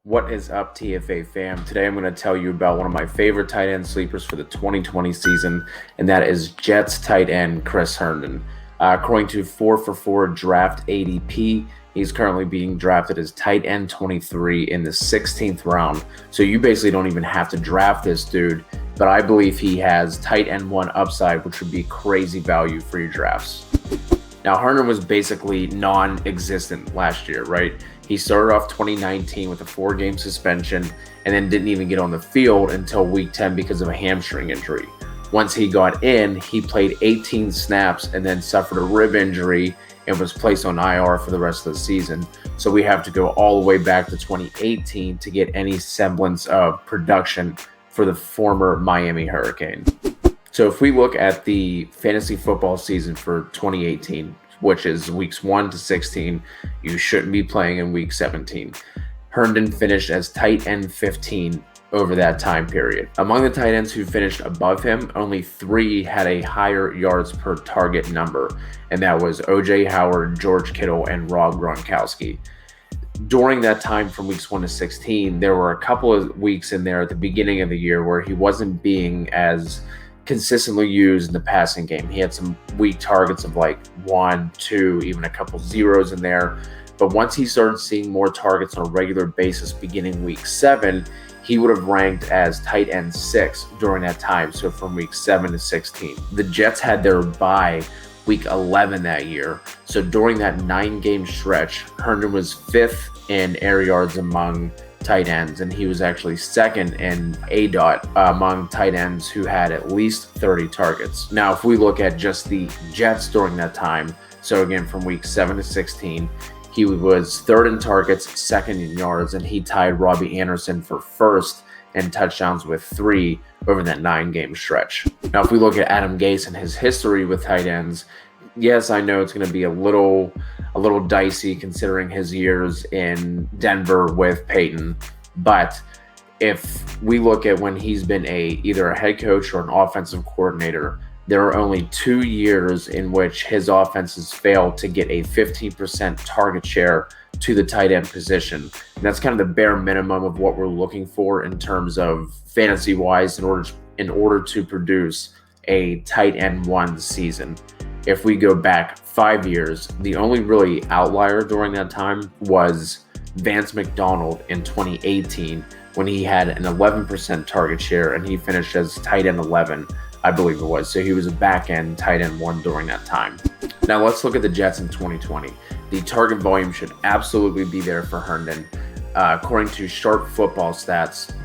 What is up, TFA fam? Today I'm going to tell you about one of my favorite tight end sleepers for the 2020 season, and that is Jets tight end Chris Herndon. According to 4for4 draft ADP, he's currently being drafted as tight end 23 in the 16th round. So you basically don't even have to draft this dude, but I believe he has tight end 1 upside, which would be crazy value for your drafts. Now, Herndon was basically non-existent last year, right? He started off 2019 with a 4-game suspension and then didn't even get on the field until week 10 because of a hamstring injury. Once he got in, he played 18 snaps and then suffered a rib injury and was placed on IR for the rest of the season. So we have to go all the way back to 2018 to get any semblance of production for the former Miami Hurricane. So if we look at the fantasy football season for 2018, which is weeks 1 to 16, you shouldn't be playing in week 17. Herndon finished as tight end 15 over that time period. Among the tight ends who finished above him, only 3 had a higher yards per target number, and that was O.J. Howard, George Kittle, and Rob Gronkowski. During that time from weeks 1 to 16, there were a couple of weeks in there at the beginning of the year where he wasn't being as consistently used in the passing game. He had some weak targets of like 1, 2, even a couple zeros in there. But once he started seeing more targets on a regular basis beginning week 7, he would have ranked as tight end 6 during that time. So from week 7 to 16. The Jets had their bye week 11 that year. So during that 9-game stretch, Herndon was 5th in air yards among tight ends, and he was actually 2nd in ADOT among tight ends who had at least 30 targets. Now, if we look at just the Jets during that time, so again from week 7 to 16, he was 3rd in targets, 2nd in yards, and he tied Robbie Anderson for 1st in touchdowns with 3 over that 9-game stretch. Now, if we look at Adam Gase and his history with tight ends, yes, I know it's going to be a little dicey considering his years in Denver with Peyton, but if we look at when he's been either a head coach or an offensive coordinator, there are only 2 years in which his offenses failed to get a 15% target share to the tight end position. And that's kind of the bare minimum of what we're looking for in terms of fantasy-wise in order to produce a tight end 1 season. If we go back 5 years, the only really outlier during that time was Vance McDonald in 2018 when he had an 11% target share and he finished as tight end 11, I believe it was. So he was a back end tight end 1 during that time. Now let's look at the Jets in 2020. The target volume should absolutely be there for Herndon. According to Sharp Football Stats,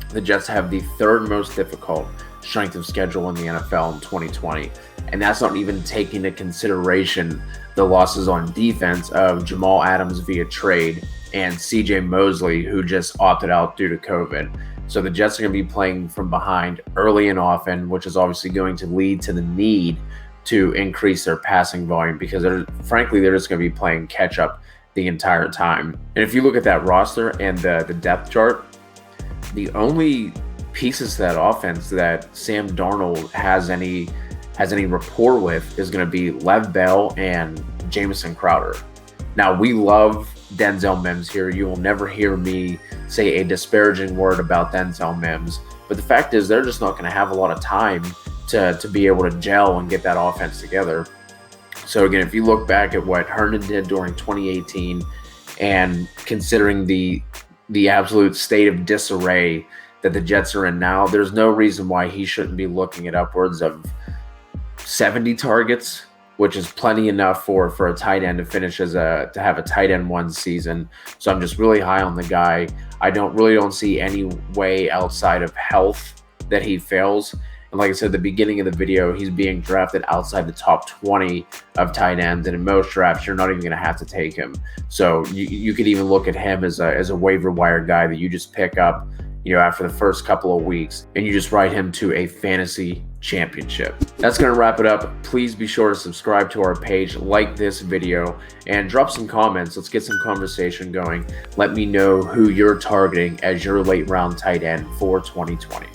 the Jets have the 3rd most difficult strength of schedule in the NFL in 2020. And that's not even taking into consideration the losses on defense of Jamal Adams via trade and CJ Mosley, who just opted out due to COVID. So the Jets are going to be playing from behind early and often, which is obviously going to lead to the need to increase their passing volume because they're just going to be playing catch up the entire time. And if you look at that roster and the depth chart, the only pieces to that offense that Sam Darnold has any rapport with is going to be Lev Bell and Jamison Crowder. Now, we love Denzel Mims here. You will never hear me say a disparaging word about Denzel Mims, but the fact is they're just not going to have a lot of time to be able to gel and get that offense together. So again, if you look back at what Herndon did during 2018 and considering the absolute state of disarray that the Jets are in now, there's no reason why he shouldn't be looking at upwards of 70 targets, which is plenty enough for a tight end to finish to have a tight end 1 season. So I'm just really high on the guy. I don't see any way outside of health that he fails. And like I said at the beginning of the video, he's being drafted outside the top 20 of tight ends, and in most drafts, you're not even going to have to take him. So you could even look at him as a waiver wire guy that you just pick up, after the first couple of weeks, and you just ride him to a fantasy championship. That's going to wrap it up. Please be sure to subscribe to our page, like this video, and drop some comments. Let's get some conversation going. Let me know who you're targeting as your late round tight end for 2020.